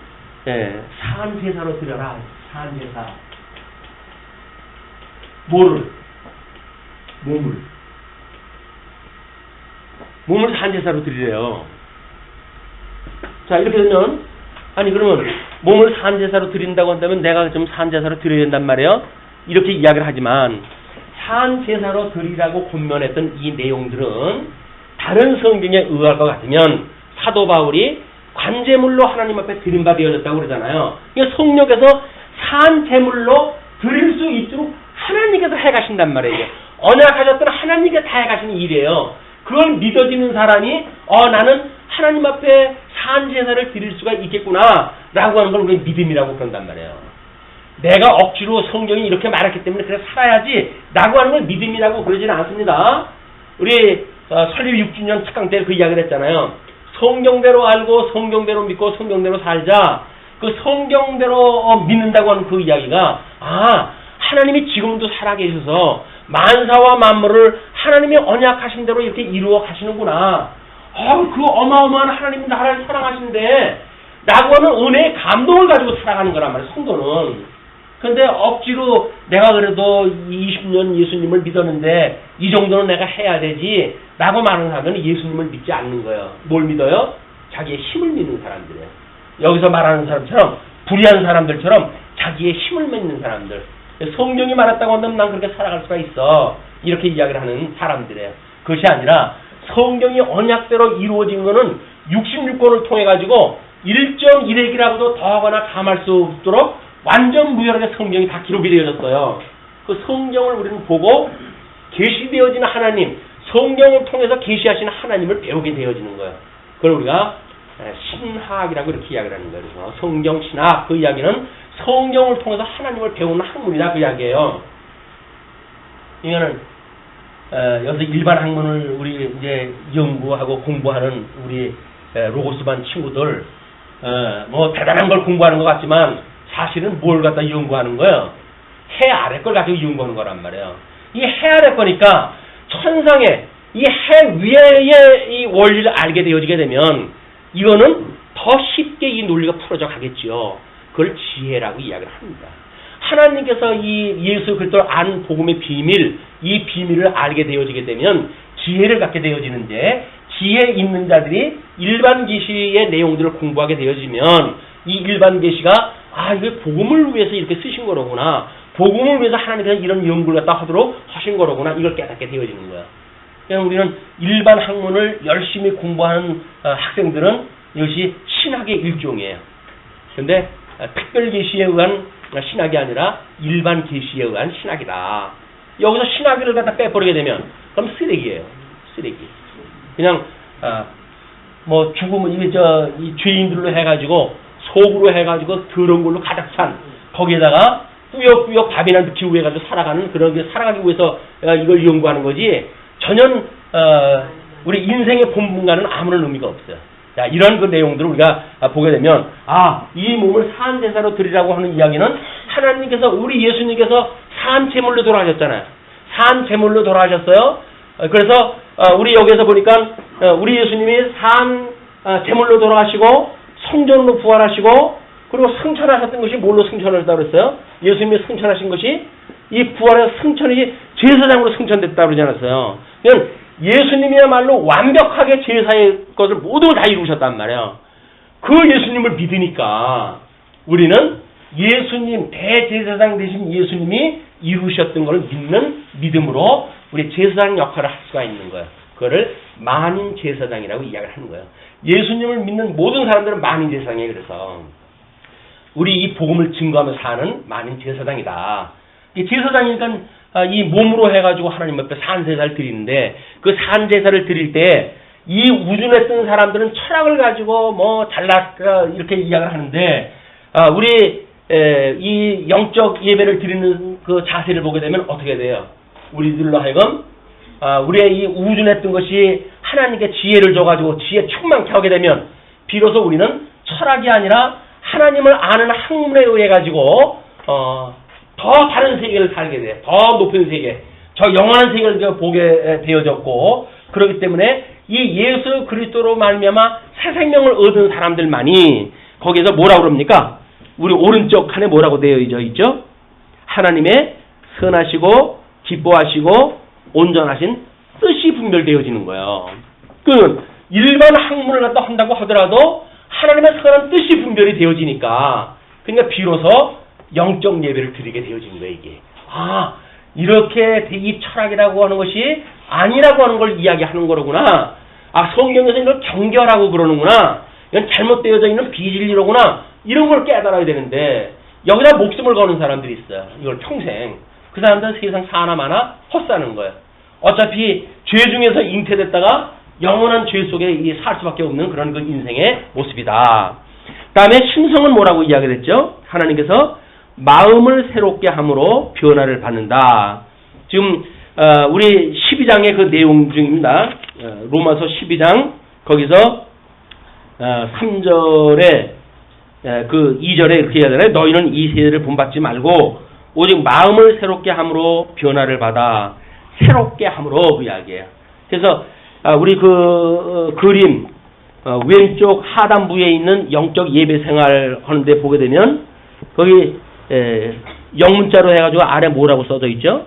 산제사로 드려라. 산제사. 뭐를? 몸을 산제사로 드리래요. 자, 이렇게 되면 아니 그러면 몸을 산제사로 드린다고 한다면 내가 좀 산제사로 드려야 된단 말이에요. 이렇게 이야기를 하지만 산제사로 드리라고 권면했던 이 내용들은 다른 성경에 의할 것 같으면 사도 바울이 관제물로 하나님 앞에 드린 바 되어졌다고 그러잖아요. 그러니까 성령께서 산제물로 드릴 수 있도록 하나님께서 해가신단 말이에요. 언약하셨던 하나님께서 다 해가시는 일이에요. 그걸 믿어지는 사람이 나는 하나님 앞에 산제사를 드릴 수가 있겠구나 라고 하는 걸 우리는 믿음이라고 그런단 말이에요. 내가 억지로 성경이 이렇게 말했기 때문에 그래 살아야지 라고 하는 걸 믿음이라고 그러지는 않습니다. 우리 설립 6주년 특강 때 그 이야기를 했잖아요. 성경대로 알고 성경대로 믿고 성경대로 살자. 그 성경대로 믿는다고 하는 그 이야기가 하나님이 지금도 살아계셔서 만사와 만물을 하나님이 언약하신 대로 이렇게 이루어 가시는구나. 그 어마어마한 하나님 나라를 사랑하시는데 라고 하는 은혜의 감동을 가지고 살아가는 거란 말이에요. 성도는. 근데 억지로 내가 그래도 20년 예수님을 믿었는데 이 정도는 내가 해야 되지 라고 말하는 사람은 예수님을 믿지 않는 거예요. 뭘 믿어요? 자기의 힘을 믿는 사람들이에요. 여기서 말하는 사람처럼 불의한 사람들처럼 자기의 힘을 믿는 사람들. 성경이 말했다고 한다면 난 그렇게 살아갈 수가 있어. 이렇게 이야기를 하는 사람들이에요. 그것이 아니라 성경이 언약대로 이루어진 거는 66권을 통해 가지고 1.1핵이라고도 더하거나 감할 수 없도록 완전 무혈하게 성경이 다 기록이 되어졌어요. 그 성경을 우리는 보고 계시되어지는 하나님, 성경을 통해서 계시하시는 하나님을 배우게 되어지는 거예요. 그걸 우리가 신학이라고 이렇게 이야기를 하는 거예요. 그래서 성경 신학 그 이야기는 성경을 통해서 하나님을 배우는 학문이다 그 이야기예요. 이거는 여기서 일반 학문을 우리 이제 연구하고 공부하는 우리 로고스반 친구들 뭐 대단한 걸 공부하는 것 같지만 사실은 뭘 갖다 연구하는 거예요? 해 아래 걸 가지고 연구하는 거란 말이에요. 이 해 아래 거니까 천상에 이 해 위의 이 원리를 알게 되어지게 되면 이거는 더 쉽게 이 논리가 풀어져 가겠죠. 그걸 지혜라고 이야기를 합니다. 하나님께서 이 예수 그리스도를 아는 복음의 비밀, 이 비밀을 알게 되어지게 되면 지혜를 갖게 되어지는데 지혜 있는 자들이 일반 계시의 내용들을 공부하게 되어지면 이 일반 계시가 이게 복음을 위해서 이렇게 쓰신 거로구나. 복음을 위해서 하나님께서 이런 연구를 갖다 하도록 하신 거로구나. 이걸 깨닫게 되어지는 거야. 그냥 우리는 일반 학문을 열심히 공부하는 학생들은 이것이 신학의 일종이에요. 근데 특별 계시에 의한 신학이 아니라 일반 계시에 의한 신학이다. 여기서 신학을 갖다 빼버리게 되면 그럼 쓰레기예요. 쓰레기. 그냥 뭐 죽으면 이 죄인들로 해가지고 속으로 해가지고 더러운 걸로 가득 찬 거기에다가 꾸역꾸역 밥이나 넣기 위해 가지고 살아가는 그런 게 살아가기 위해서 이걸 연구하는 거지 전혀 우리 인생의 본분과는 아무런 의미가 없어요. 자, 이런 그 내용들을 우리가 보게 되면 이 몸을 산 제사로 드리라고 하는 이야기는 하나님께서 우리 예수님께서 산 제물로 돌아가셨잖아요. 산 제물로 돌아가셨어요. 그래서 우리 여기에서 보니까 우리 예수님이 산 제물로 돌아가시고 성전으로 부활하시고 그리고 승천하셨던 것이 뭘로 승천하셨다고 그랬어요? 예수님이 승천하신 것이 이 부활의 승천이 제사장으로 승천됐다고 그러지 않았어요. 그러니까 예수님이야말로 완벽하게 제사의 것을 모두 다 이루셨단 말이에요. 그 예수님을 믿으니까 우리는 예수님, 대제사장 되신 예수님이 이루셨던 것을 믿는 믿음으로 우리 제사장 역할을 할 수가 있는 거예요. 그거를 만인 제사장이라고 이야기를 하는 거예요. 예수님을 믿는 모든 사람들은 만인 제사장이에요. 그래서 우리 이 복음을 증거하면서 사는 만인 제사장이다. 이 제사장이니까 이 몸으로 해가지고 하나님 앞에 산제사를 드리는데 그 산제사를 드릴 때 이 우준에 뜬 사람들은 철학을 가지고 뭐 잘났다 이렇게 이야기를 하는데 우리 이 영적 예배를 드리는 그 자세를 보게 되면 어떻게 돼요? 우리들로 하여금 우리의 이 우준에 뜬 것이 하나님께 지혜를 줘가지고 지혜 충만케 하게 되면 비로소 우리는 철학이 아니라 하나님을 아는 학문에 의해 가지고 더 다른 세계를 살게 돼. 더 높은 세계, 저 영원한 세계를 보게 되어졌고 그렇기 때문에 이 예수 그리스도로 말미암아 새 생명을 얻은 사람들만이 거기에서 뭐라고 그럽니까? 우리 오른쪽 칸에 뭐라고 되어져 있죠? 하나님의 선하시고 기뻐하시고 온전하신 뜻이 분별되어지는 거예요. 그 일반 학문을 갖다 한다고 하더라도 하나님의 선한 뜻이 분별이 되어지니까 그러니까 비로소 영적 예배를 드리게 되어진 거예요. 이게 이렇게 이 철학이라고 하는 것이 아니라고 하는 걸 이야기하는 거로구나. 성경에서 이걸 경결하고 그러는구나. 이건 잘못되어져 있는 비진리로구나. 이런 걸 깨달아야 되는데 여기다 목숨을 거는 사람들이 있어요. 이걸 평생. 그 사람들은 세상 사나마나 헛사는 거예요. 어차피 죄 중에서 잉태됐다가 영원한 죄 속에 살 수밖에 없는 그런 그 인생의 모습이다. 다음에 심성은 뭐라고 이야기를 했죠? 하나님께서 마음을 새롭게 함으로 변화를 받는다. 지금 우리 12장의 그 내용 중입니다. 로마서 12장 거기서 3절에 그 2절에 이렇게 이야기하잖아요. 너희는 이 세대를 본받지 말고 오직 마음을 새롭게 함으로 변화를 받아. 새롭게 함으로 그 이야기예요. 그래서 우리 그 그림 왼쪽 하단부에 있는 영적 예배 생활 하는데 보게 되면 거기 영문자로 해가지고 아래 뭐라고 써져 있죠?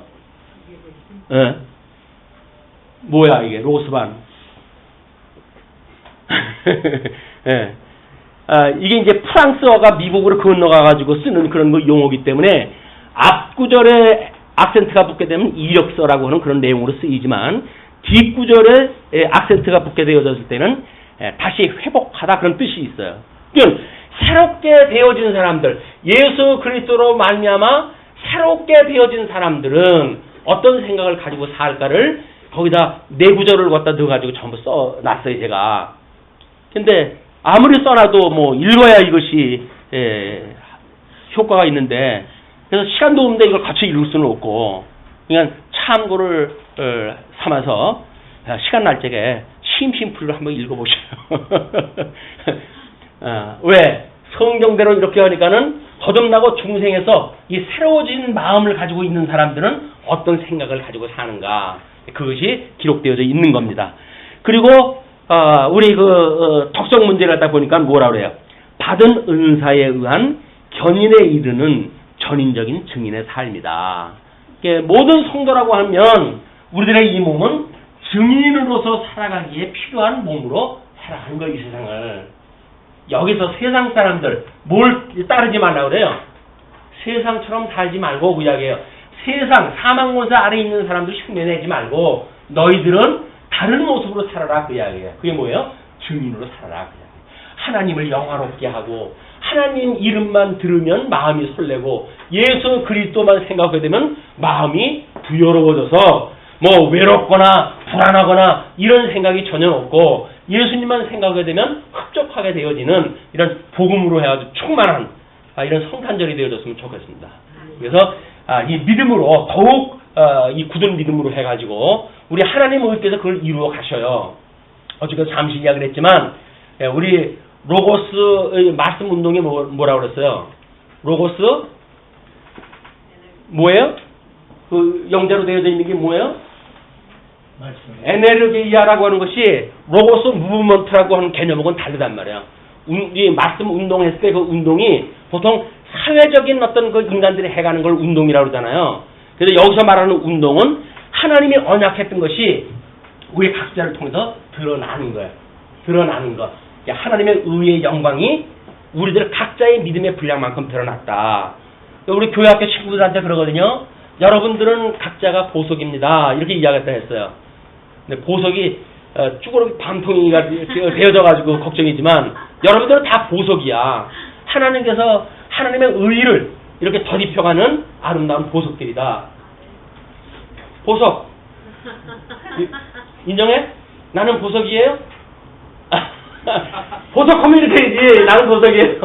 뭐야 이게 로스반. 이게 이제 프랑스어가 미국으로 건너가가지고 쓰는 그런 그 용어이기 때문에 앞구절에 악센트가 붙게 되면 이력서라고 하는 그런 내용으로 쓰이지만 뒷구절에 악센트가 붙게 되어졌을 때는 다시 회복하다 그런 뜻이 있어요. 그러니까 새롭게 되어진 사람들, 예수 그리스도로 말미암아 새롭게 되어진 사람들은 어떤 생각을 가지고 살까를 거기다 네 구절을 갖다 넣어가지고 전부 써놨어요 제가. 근데 아무리 써놔도 뭐 읽어야 이것이 효과가 있는데 그래서 시간도 없는데 이걸 같이 읽을 수는 없고 그냥 참고를 삼아서 시간 날 적에 심심풀이를 한번 읽어보셔요. 왜? 성경대로 이렇게 하니까는 거듭나고 중생에서 이 새로워진 마음을 가지고 있는 사람들은 어떤 생각을 가지고 사는가 그것이 기록되어져 있는 겁니다. 그리고 우리 그 덕성 문제를 갖다 보니까 뭐라 그래요? 받은 은사에 의한 견인에 이르는 전인적인 증인의 삶이다. 모든 성도라고 하면 우리들의 이 몸은 증인으로서 살아가기에 필요한 몸으로 살아가는 거예요. 이 세상을. 여기서 세상 사람들 뭘 따르지 말라고 그래요? 세상처럼 살지 말고 그 이야기예요. 세상 사망권세 아래 있는 사람들 흉내내지 말고 너희들은 다른 모습으로 살아라 그 이야기예요. 그게 뭐예요? 증인으로 살아라 그 이야기예요. 하나님을 영화롭게 하고 하나님 이름만 들으면 마음이 설레고 예수 그리스도만 생각하게 되면 마음이 부여로워져서 뭐 외롭거나 불안하거나 이런 생각이 전혀 없고 예수님만 생각하게 되면 흡족하게 되어지는 이런 복음으로 해가지고 충만한 이런 성탄절이 되어졌으면 좋겠습니다. 그래서 이 믿음으로 더욱 이 굳은 믿음으로 해가지고 우리 하나님께서 그걸 이루어 가셔요. 어저께 잠시 이야기를 했지만 우리 로고스 말씀 운동이 뭐라고 그랬어요? 로고스 뭐예요? 그 영자로 되어져 있는 게 뭐예요? 에네르기아라고 하는 것이 로고스 무브먼트라고 하는 개념하고는 다르단 말이에요. 이 말씀 운동했을 때 그 운동이 보통 사회적인 어떤 그 인간들이 해가는 걸 운동이라고 그러잖아요. 그래서 여기서 말하는 운동은 하나님이 언약했던 것이 우리 각자를 통해서 드러나는 거예요. 드러나는 것. 하나님의 의의 영광이 우리들 각자의 믿음의 분량만큼 드러났다. 우리 교회학교 친구들한테 그러거든요. 여러분들은 각자가 보석입니다. 이렇게 이야기했다 했어요. 근데 보석이 쭈그러기 반통이가 되어져가지고 걱정이지만 여러분들은 다 보석이야. 하나님께서 하나님의 의를 이렇게 덧입혀가는 아름다운 보석들이다. 보석. 인정해? 나는 보석이에요? 보석 커뮤니티지. 나는 보석이에요.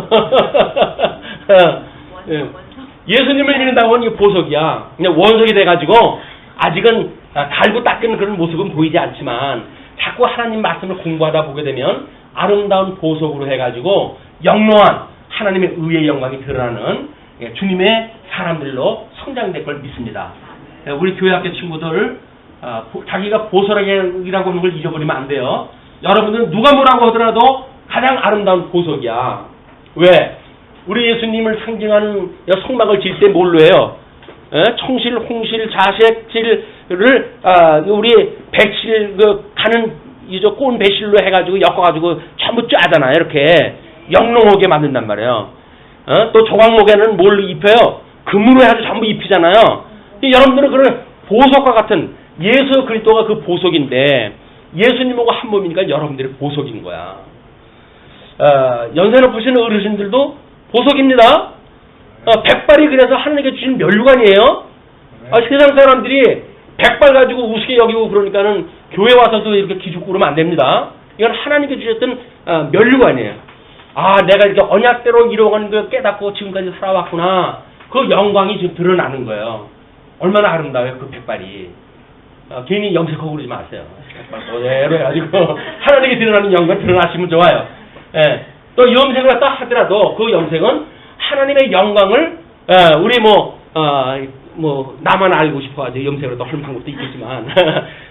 예수님을 믿는다고 하는 게 보석이야. 그냥 원석이 돼가지고 아직은 갈고 닦는 그런 모습은 보이지 않지만 자꾸 하나님 말씀을 공부하다 보게 되면 아름다운 보석으로 해가지고 영롱한 하나님의 의의 영광이 드러나는 주님의 사람들로 성장될 걸 믿습니다. 우리 교회학교 친구들 자기가 보석이라고 하는 걸 잊어버리면 안 돼요. 여러분들은 누가 뭐라고 하더라도 가장 아름다운 보석이야. 왜? 우리 예수님을 상징하는 성막을 질 때 뭘로 해요? 청실, 홍실, 자색질을 우리 백실 가는 이저 꼬운 배실로 해가지고 엮어가지고 전부 짜잖아요. 이렇게 영롱하게 만든단 말이에요. 또 조각목에는 뭘로 입혀요? 금으로 해가지고 전부 입히잖아요. 여러분들은 그런 보석과 같은 예수 그리스도가 그 보석인데 예수님하고 한 몸이니까 여러분들이 보석인 거야. 연세 높으신 어르신들도 보석입니다. 백발이 그래서 하나님께 주신 면류관이에요. 세상 사람들이 백발 가지고 우습게 여기고 그러니까는 교회 와서도 이렇게 기죽고 그러면 안 됩니다. 이건 하나님께 주셨던 면류관이에요. 내가 이렇게 언약대로 이루어가는 걸 깨닫고 지금까지 살아왔구나. 그 영광이 지금 드러나는 거예요. 얼마나 아름다워요, 그 백발이. 괜히 염색하고 그러지 마세요. 백발 그대로 해가지고 하나님께 드러나는 영광 드러나시면 좋아요. 또 염색을 갖다 하더라도 그 염색은 하나님의 영광을 우리 나만 알고 싶어가지고 염색으로 또 하는 방법도 있겠지만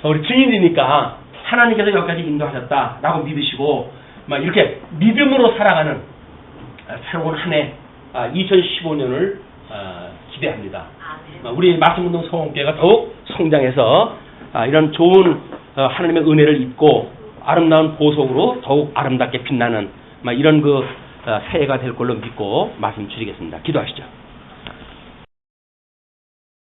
우리 증인이니까 하나님께서 여기까지 인도하셨다라고 믿으시고 막 이렇게 믿음으로 살아가는 새로운 한 해 2015년을 기대합니다. 우리 말씀운동 성원교회가 더욱 성장해서 이런 좋은 하나님의 은혜를 입고 아름다운 보석으로 더욱 아름답게 빛나는 이런 그 새해가 될 걸로 믿고 말씀 드리겠습니다. 기도하시죠.